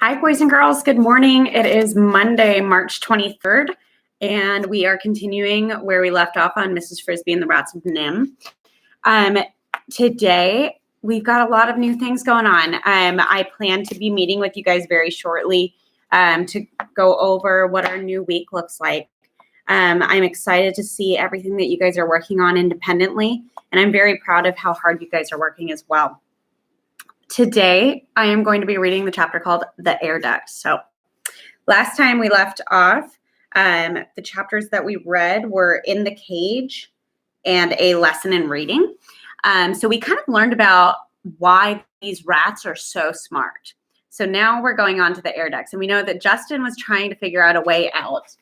Hi, boys and girls. Good morning. It is Monday, March 23rd, and we are continuing where we left off on Mrs. Frisby and the Rats of Nihm. Today, we've got a lot of new things going on. I plan to be meeting with you guys very shortly to go over what our new week looks like. I'm excited to see everything that you guys are working on independently, and I'm very proud of how hard you guys are working as well. Today, I am going to be reading the chapter called The Air Ducts. So last time we left off, the chapters that we read were In the Cage and A Lesson in Reading. So we kind of learned about why these rats are so smart. So now we're going on to the air ducts. And we know that Justin was trying to figure out a way out.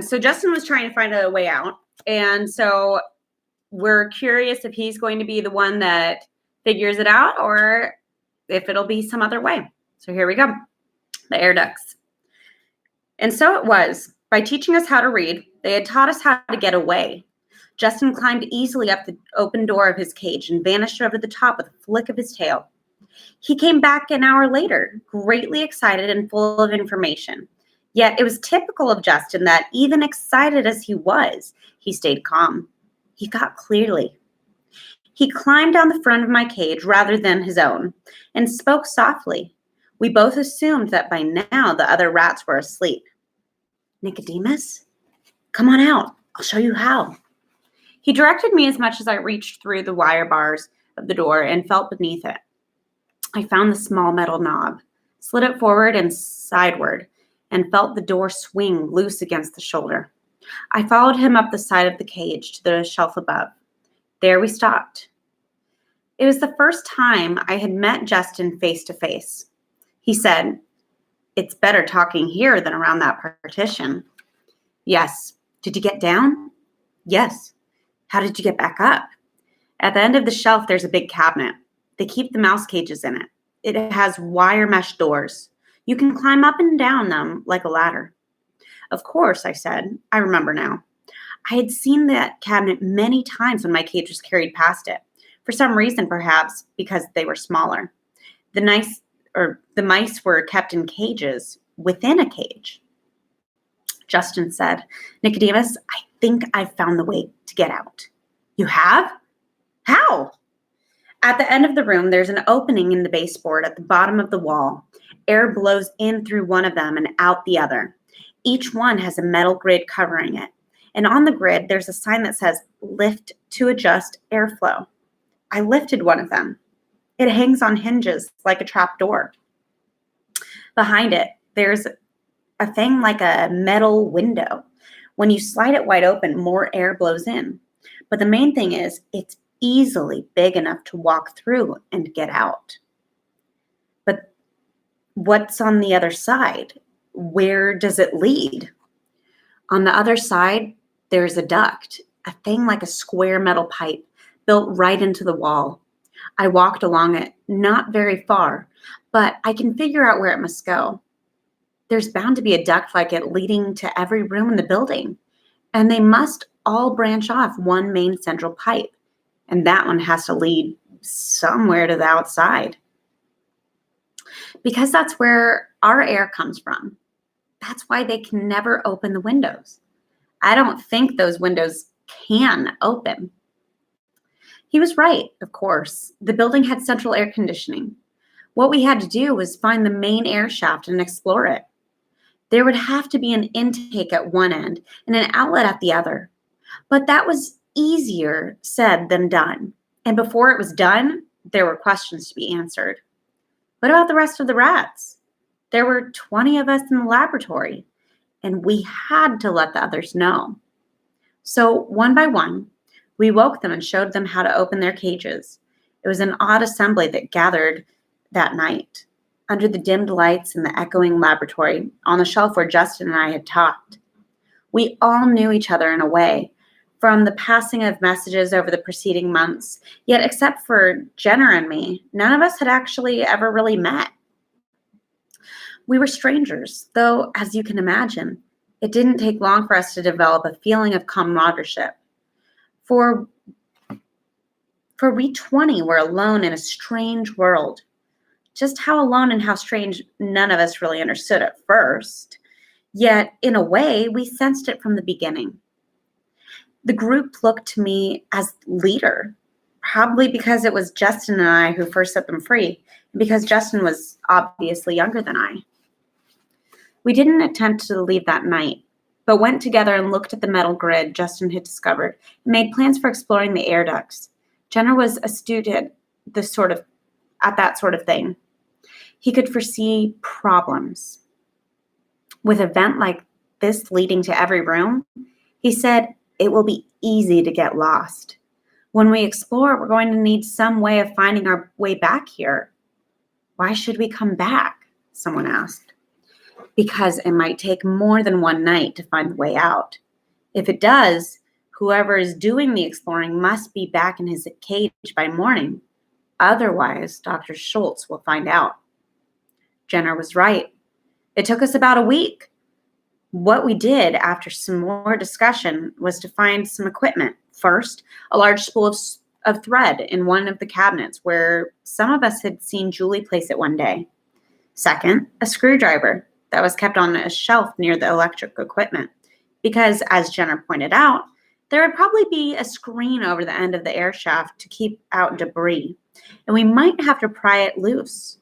So Justin was trying to find a way out. And so we're curious if he's going to be the one that figures it out or if it'll be some other way. So here we go. The air ducts. And so it was. By teaching us how to read, they had taught us how to get away. Justin climbed easily up the open door of his cage and vanished over the top with a flick of his tail. He came back an hour later, greatly excited and full of information. Yet it was typical of Justin that even excited as he was, he stayed calm. He thought clearly. He climbed down the front of my cage rather than his own and spoke softly. We both assumed that by now the other rats were asleep. Nicodemus, come on out. I'll show you how. He directed me as much as I reached through the wire bars of the door and felt beneath it. I found the small metal knob, slid it forward and sideward, and felt the door swing loose against the shoulder. I followed him up the side of the cage to the shelf above. There we stopped. It was the first time I had met Justin face to face. He said, "It's better talking here than around that partition." Yes. Did you get down? Yes. How did you get back up? At the end of the shelf, there's a big cabinet. They keep the mouse cages in it. It has wire mesh doors. You can climb up and down them like a ladder. Of course, I said. I remember now. I had seen that cabinet many times when my cage was carried past it. For some reason, perhaps because they were smaller. The mice were kept in cages within a cage. Justin said, "Nicodemus, I think I've found the way to get out." You have? How? At the end of the room, there's an opening in the baseboard at the bottom of the wall. Air blows in through one of them and out the other. Each one has a metal grid covering it. And on the grid, there's a sign that says, "Lift to adjust airflow." I lifted one of them. It hangs on hinges like a trap door. Behind it, there's a thing like a metal window. When you slide it wide open, more air blows in. But the main thing is, it's easily big enough to walk through and get out. But what's on the other side? Where does it lead? On the other side, there's a duct, a thing like a square metal pipe built right into the wall. I walked along it, not very far, but I can figure out where it must go. There's bound to be a duct like it leading to every room in the building, and they must all branch off one main central pipe, and that one has to lead somewhere to the outside. Because that's where our air comes from. That's why they can never open the windows. I don't think those windows can open. He was right, of course. The building had central air conditioning. What we had to do was find the main air shaft and explore it. There would have to be an intake at one end and an outlet at the other. But that was easier said than done. And before it was done, there were questions to be answered. What about the rest of the rats? There were 20 of us in the laboratory, and we had to let the others know. So one by one, we woke them and showed them how to open their cages. It was an odd assembly that gathered that night, under the dimmed lights in the echoing laboratory, on the shelf where Justin and I had talked. We all knew each other in a way, from the passing of messages over the preceding months, yet except for Jenner and me, none of us had actually ever really met. We were strangers, though, as you can imagine, it didn't take long for us to develop a feeling of comradeship. For For we 20 were alone in a strange world. Just how alone and how strange, none of us really understood at first. Yet, in a way, we sensed it from the beginning. The group looked to me as leader, probably because it was Justin and I who first set them free, and because Justin was obviously younger than I. We didn't attempt to leave that night, but went together and looked at the metal grid Justin had discovered and made plans for exploring the air ducts. Jenner was astute at that sort of thing. He could foresee problems. With a vent like this leading to every room, he said, it will be easy to get lost. When we explore, we're going to need some way of finding our way back here. Why should we come back? Someone asked. Because it might take more than one night to find the way out. If it does, whoever is doing the exploring must be back in his cage by morning. Otherwise, Dr. Schultz will find out. Jenner was right. It took us about a week. What we did after some more discussion was to find some equipment. First, a large spool of thread in one of the cabinets where some of us had seen Julie place it one day. Second, a screwdriver that was kept on a shelf near the electric equipment because, as Jenner pointed out, there would probably be a screen over the end of the air shaft to keep out debris, and we might have to pry it loose.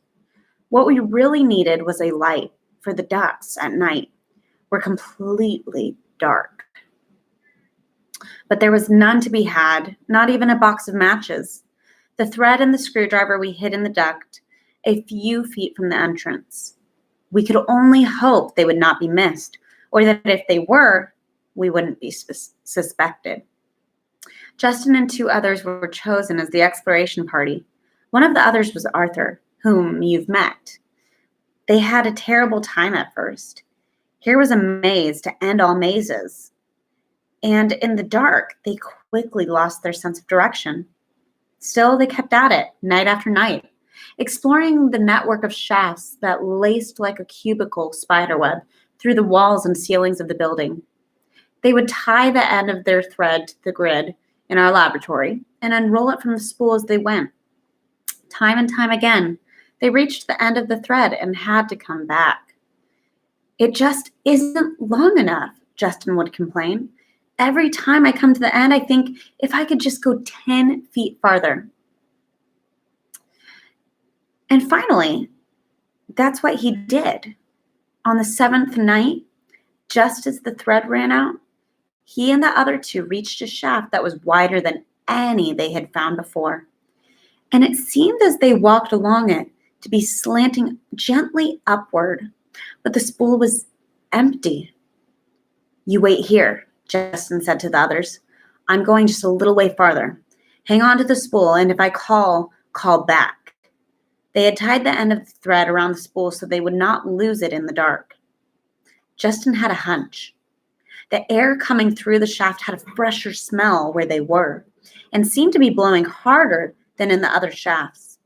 What we really needed was a light for the ducts at night. Were completely dark. But there was none to be had, not even a box of matches. The thread and the screwdriver we hid in the duct, a few feet from the entrance. We could only hope they would not be missed, or that if they were, we wouldn't be suspected. Justin and two others were chosen as the exploration party. One of the others was Arthur, whom you've met. They had a terrible time at first. Here was a maze to end all mazes. And in the dark, they quickly lost their sense of direction. Still, they kept at it, night after night, exploring the network of shafts that laced like a cubicle spiderweb through the walls and ceilings of the building. They would tie the end of their thread to the grid in our laboratory and unroll it from the spool as they went. Time and time again, they reached the end of the thread and had to come back. It just isn't long enough, Justin would complain. Every time I come to the end, I think if I could just go 10 feet farther. And finally, that's what he did. On the 7th night, just as the thread ran out, he and the other two reached a shaft that was wider than any they had found before. And it seemed as they walked along it to be slanting gently upward, but the spool was empty. You wait here, Justin said to the others. I'm going just a little way farther. Hang on to the spool, and if I call back. They had tied the end of the thread around the spool so they would not lose it in the dark. Justin had a hunch. The air coming through the shaft had a fresher smell where they were, and seemed to be blowing harder than in the other shafts.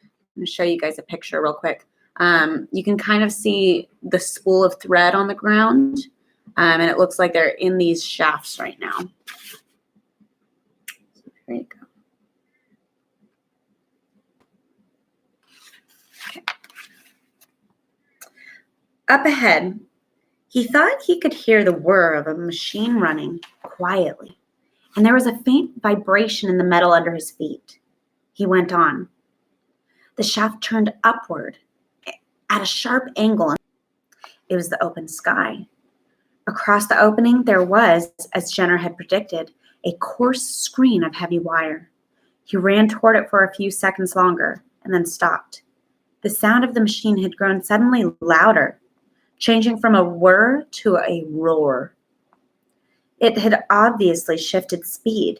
I'm going to show you guys a picture real quick. You can kind of see the spool of thread on the ground, and it looks like they're in these shafts right now. There you go. Okay. Up ahead, he thought he could hear the whir of a machine running quietly, and there was a faint vibration in the metal under his feet. He went on. The shaft turned upward at a sharp angle. It was the open sky. Across the opening, there was, as Jenner had predicted, a coarse screen of heavy wire. He ran toward it for a few seconds longer and then stopped. The sound of the machine had grown suddenly louder, changing from a whir to a roar. It had obviously shifted speed.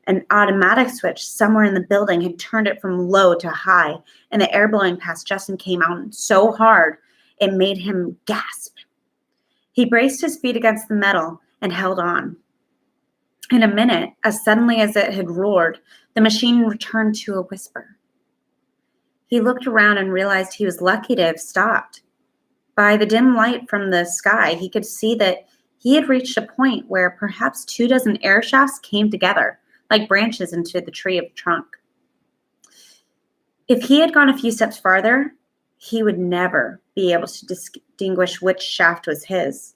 An automatic switch somewhere in the building had turned it from low to high, and the air blowing past Justin came out so hard it made him gasp. He braced his feet against the metal and held on. In a minute, as suddenly as it had roared, the machine returned to a whisper. He looked around and realized he was lucky to have stopped. By the dim light from the sky, he could see that he had reached a point where perhaps 24 air shafts came together, like branches into the tree of the trunk. If he had gone a few steps farther, he would never be able to distinguish which shaft was his.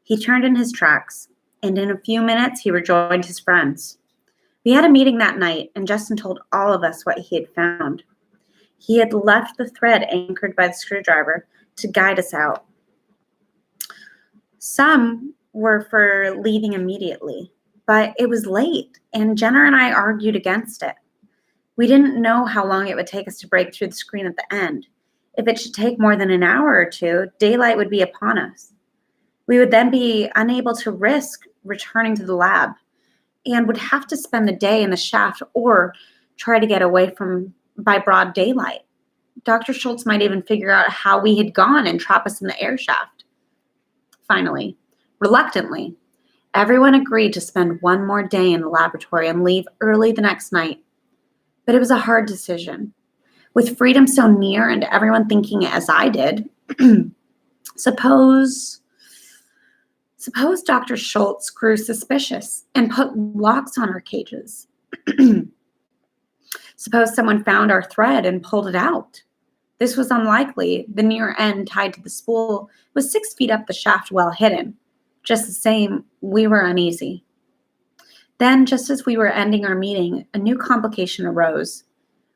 He turned in his tracks, and in a few minutes he rejoined his friends. We had a meeting that night, and Justin told all of us what he had found. He had left the thread anchored by the screwdriver to guide us out. Some were for leaving immediately, but it was late, and Jenner and I argued against it. We didn't know how long it would take us to break through the screen at the end. If it should take more than an hour or two, daylight would be upon us. We would then be unable to risk returning to the lab and would have to spend the day in the shaft or try to get away by broad daylight. Dr. Schultz might even figure out how we had gone and trap us in the air shaft. Finally, reluctantly, everyone agreed to spend one more day in the laboratory and leave early the next night. But it was a hard decision. With freedom so near and everyone thinking as I did, suppose Dr. Schultz grew suspicious and put locks on our cages. Suppose someone found our thread and pulled it out. This was unlikely. The near end tied to the spool was 6 feet up the shaft, well hidden. Just the same, we were uneasy. Then, just as we were ending our meeting, a new complication arose.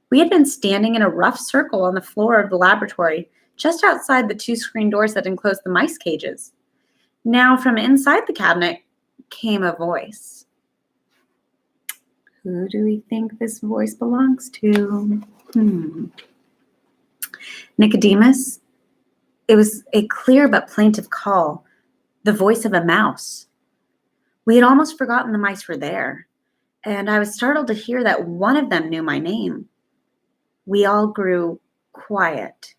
We had been standing in a rough circle on the floor of the laboratory, just outside the 2 screen doors that enclosed the mice cages. Now, from inside the cabinet came a voice. Who do we think this voice belongs to? Nicodemus. It was a clear but plaintive call, the voice of a mouse. We had almost forgotten the mice were there, and I was startled to hear that one of them knew my name. We all grew quiet.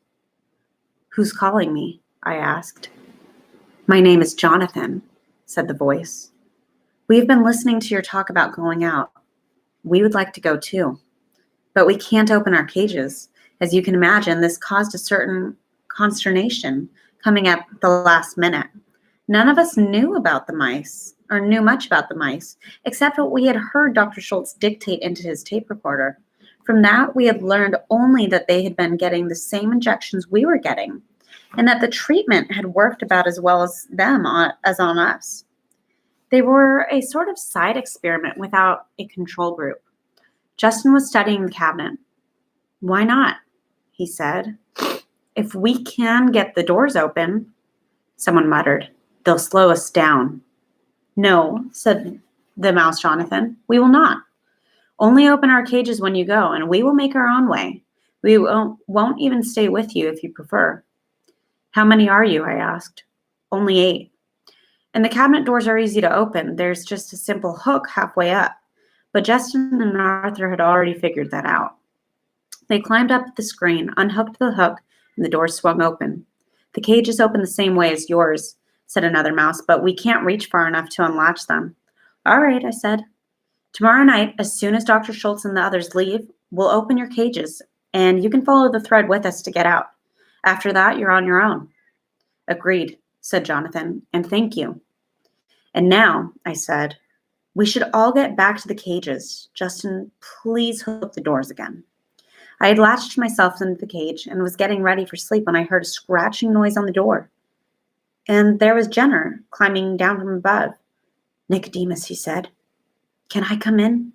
Who's calling me? I asked. My name is Jonathan, said the voice. We have been listening to your talk about going out. We would like to go too, but we can't open our cages. As you can imagine, this caused a certain consternation coming at the last minute. None of us knew about the mice, or knew much about the mice, except what we had heard Dr. Schultz dictate into his tape recorder. From that, we had learned only that they had been getting the same injections we were getting, and that the treatment had worked about as well as as on us. They were a sort of side experiment without a control group. Justin was studying the cabinet. Why not? He said. If we can get the doors open, someone muttered, they'll slow us down. No, said the mouse Jonathan, we will not. Only open our cages when you go, and we will make our own way. We won't even stay with you if you prefer. How many are you? I asked. Only 8. And the cabinet doors are easy to open. There's just a simple hook halfway up. But Justin and Arthur had already figured that out. They climbed up the screen, unhooked the hook, and the doors swung open. The cages open the same way as yours, said another mouse, but we can't reach far enough to unlatch them. All right, I said. Tomorrow night, as soon as Dr. Schultz and the others leave, we'll open your cages, and you can follow the thread with us to get out. After that, you're on your own. Agreed, said Jonathan, and thank you. And now, I said, we should all get back to the cages. Justin, please hook the doors again. I had latched myself into the cage and was getting ready for sleep when I heard a scratching noise on the door. And there was Jenner climbing down from above. Nicodemus, he said. Can I come in?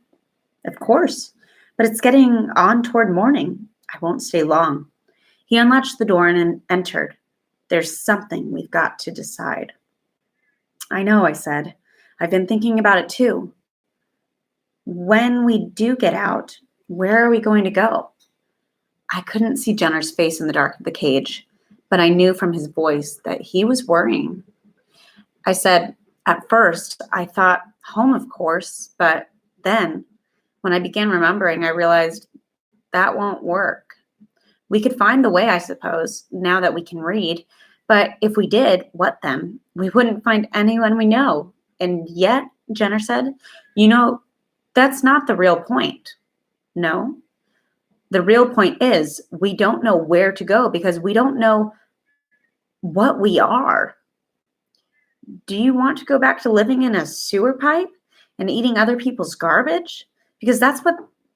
Of course, but it's getting on toward morning. I won't stay long. He unlatched the door and entered. There's something we've got to decide. I know, I said. I've been thinking about it too. When we do get out, where are we going to go? I couldn't see Jenner's face in the dark of the cage, but I knew from his voice that he was worrying. I said, at first, I thought home, of course, but then, when I began remembering, I realized that won't work. We could find the way, I suppose, now that we can read, but if we did, what then? We wouldn't find anyone we know. And yet, Jenner said, that's not the real point. No? The real point is we don't know where to go because we don't know what we are. Do you want to go back to living in a sewer pipe and eating other people's garbage? Because that's what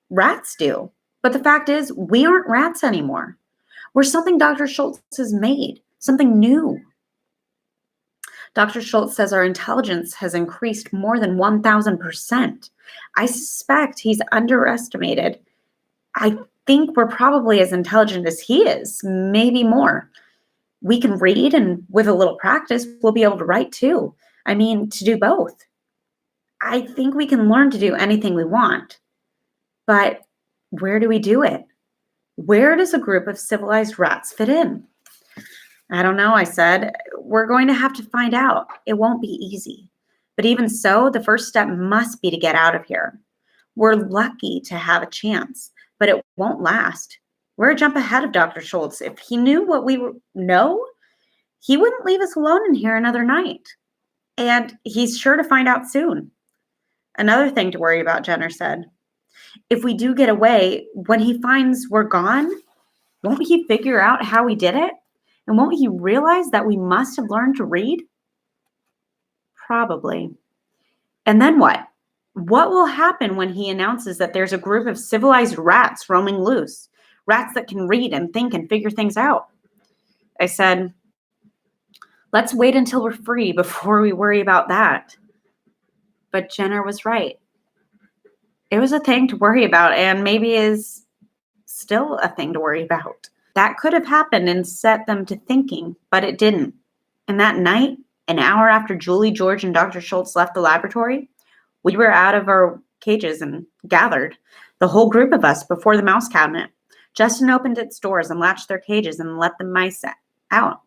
rats do. But the fact is, we aren't rats anymore. We're something Dr. Schultz has made, something new. Dr. Schultz says our intelligence has increased more than 1,000%. I suspect he's underestimated. I think we're probably as intelligent as he is, maybe more. We can read, and with a little practice, we'll be able to write too. I mean, to do both. I think we can learn to do anything we want. But where do we do it? Where does a group of civilized rats fit in? I don't know, I said. We're going to have to find out. It won't be easy. But even so, the first step must be to get out of here. We're lucky to have a chance, but it won't last. We're a jump ahead of Dr. Schultz. If he knew what we know, he wouldn't leave us alone in here another night. And he's sure to find out soon. Another thing to worry about, Jenner said. If we do get away, when he finds we're gone, won't he figure out how we did it? And won't he realize that we must have learned to read? Probably. And then what? What will happen when he announces that there's a group of civilized rats roaming loose? Rats that can read and think and figure things out. I said, let's wait until we're free before we worry about that. But Jenner was right. It was a thing to worry about, and maybe is still a thing to worry about. That could have happened and set them to thinking, but it didn't. And that night, an hour after Julie, George, and Dr. Schultz left the laboratory, we were out of our cages and gathered, the whole group of us, before the mouse cabinet. Justin opened its doors and latched their cages and let the mice out.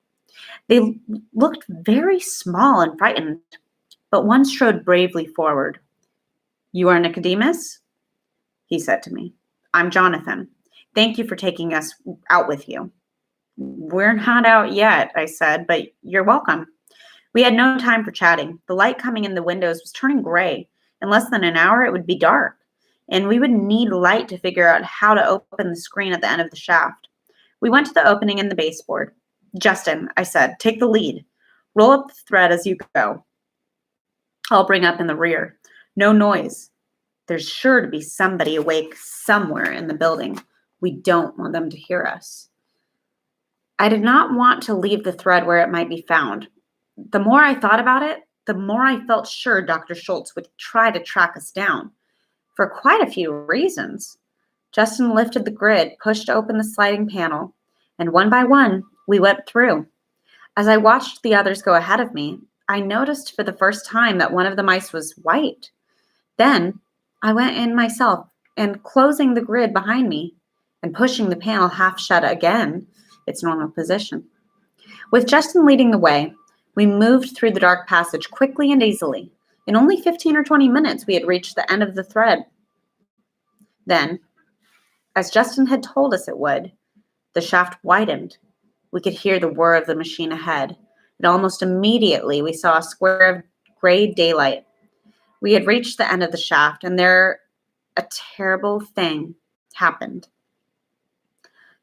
They looked very small and frightened, but one strode bravely forward. You are Nicodemus? He said to me. I'm Jonathan. Thank you for taking us out with you. We're not out yet, I said, but you're welcome. We had no time for chatting. The light coming in the windows was turning gray. In less than an hour, it would be dark, and we would need light to figure out how to open the screen at the end of the shaft. We went to the opening in the baseboard. Justin, I said, take the lead. Roll up the thread as you go. I'll bring up in the rear. No noise. There's sure to be somebody awake somewhere in the building. We don't want them to hear us. I did not want to leave the thread where it might be found. The more I thought about it, the more I felt sure Dr. Schultz would try to track us down, for quite a few reasons. Justin lifted the grid, pushed open the sliding panel, and one by one, we went through. As I watched the others go ahead of me, I noticed for the first time that one of the mice was white. Then I went in myself and closing the grid behind me and pushing the panel half shut again, its normal position. With Justin leading the way, we moved through the dark passage quickly and easily. In only 15 or 20 minutes, we had reached the end of the thread. Then, as Justin had told us it would, the shaft widened. We could hear the whir of the machine ahead, and almost immediately we saw a square of gray daylight. We had reached the end of the shaft, and there a terrible thing happened.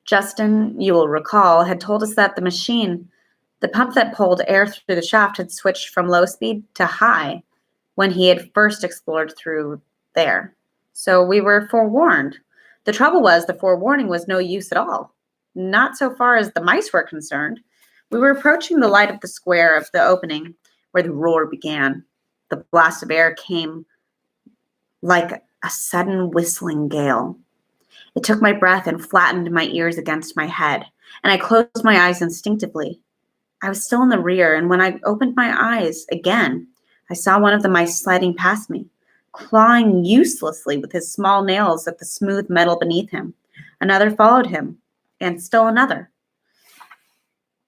Justin, you will recall, had told us that the machine, the pump that pulled air through the shaft, had switched from low speed to high when he had first explored through there. So we were forewarned. The trouble was the forewarning was no use at all. Not so far as the mice were concerned. We were approaching the light of the square of the opening where the roar began. The blast of air came like a sudden whistling gale. It took my breath and flattened my ears against my head, and I closed my eyes instinctively. I was still in the rear, and when I opened my eyes again, I saw one of the mice sliding past me, clawing uselessly with his small nails at the smooth metal beneath him. Another followed him, and still another.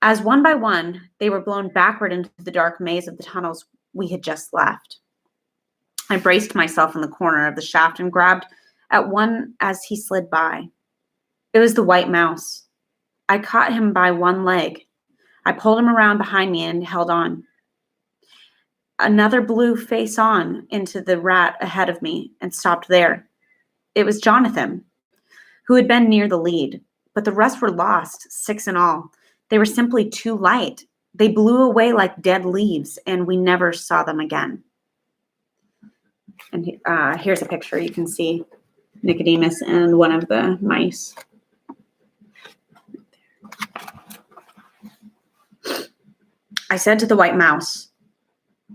As one by one, they were blown backward into the dark maze of the tunnels we had just left. I braced myself in the corner of the shaft and grabbed at one as he slid by. It was the white mouse. I caught him by one leg. I pulled him around behind me and held on. Another blew face on into the rat ahead of me and stopped there. It was Jonathan, who had been near the lead, but the rest were lost, 6 in all. They were simply too light. They blew away like dead leaves, and we never saw them again. And here's a picture you can see Nicodemus and one of the mice. I said to the white mouse,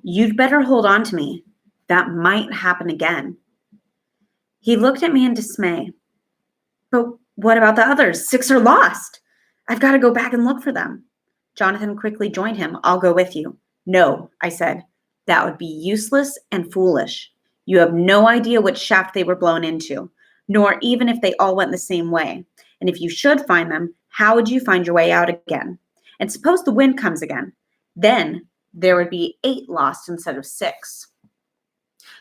"You'd better hold on to me. That might happen again." He looked at me in dismay. "But what about the others? 6 are lost. I've got to go back and look for them." Jonathan quickly joined him. "I'll go with you." "No," I said. "That would be useless and foolish. You have no idea which shaft they were blown into, nor even if they all went the same way. And if you should find them, how would you find your way out again? And suppose the wind comes again. Then there would be 8 lost instead of 6.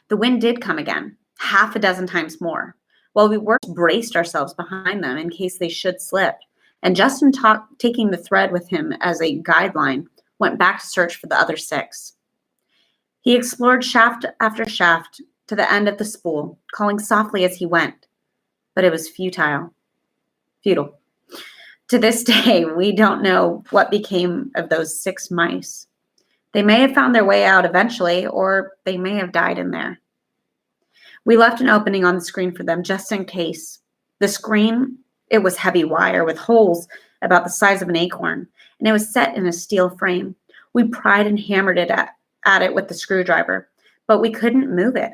The wind did come again, 6 times more. While we braced ourselves behind them in case they should slip, and Justin, taking the thread with him as a guideline, went back to search for the other 6. He explored shaft after shaft to the end of the spool, calling softly as he went, but it was futile. To this day, we don't know what became of those 6 mice. They may have found their way out eventually, or they may have died in there. We left an opening on the screen for them just in case. The screen, it was heavy wire with holes about the size of an acorn, and it was set in a steel frame. We pried and hammered it at it with the screwdriver, but we couldn't move it.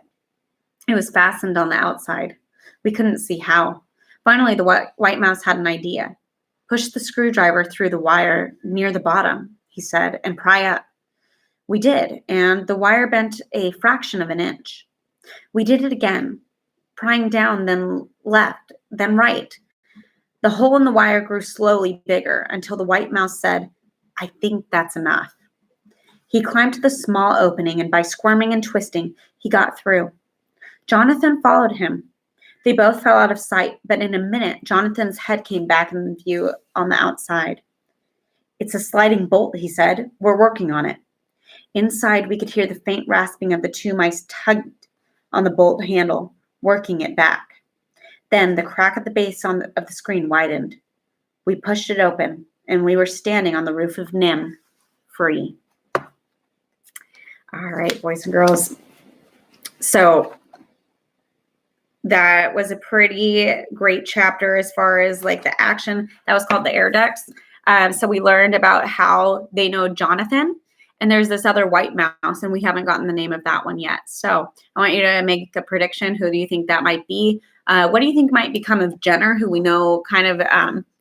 It was fastened on the outside. We couldn't see how. Finally, the white mouse had an idea. "Push the screwdriver through the wire near the bottom," he said, "and pry up." We did, and the wire bent a fraction of an inch. We did it again, prying down, then left, then right. The hole in the wire grew slowly bigger until the white mouse said, "I think that's enough." He climbed to the small opening, and by squirming and twisting, he got through. Jonathan followed him. They both fell out of sight, but in a minute, Jonathan's head came back in view on the outside. "It's a sliding bolt," he said. "We're working on it." Inside, we could hear the faint rasping of the 2 mice tugged on the bolt handle, working it back. Then the crack at the base of the screen widened. We pushed it open, and we were standing on the roof of Nihm, free. All right, boys and girls. So that was a pretty great chapter as far as like the action. That was called the Air Ducts. So we learned about how they know Jonathan, and there's this other white mouse, and we haven't gotten the name of that one yet. So I want you to make a prediction. Who do you think that might be? What do you think might become of Jenner, who we know kind of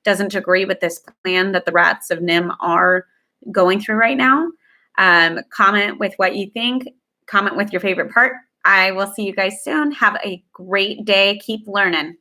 doesn't agree with this plan that the rats of Nihm are going through right now? Comment with what you think. Comment with your favorite part. I will see you guys soon. Have a great day. Keep learning.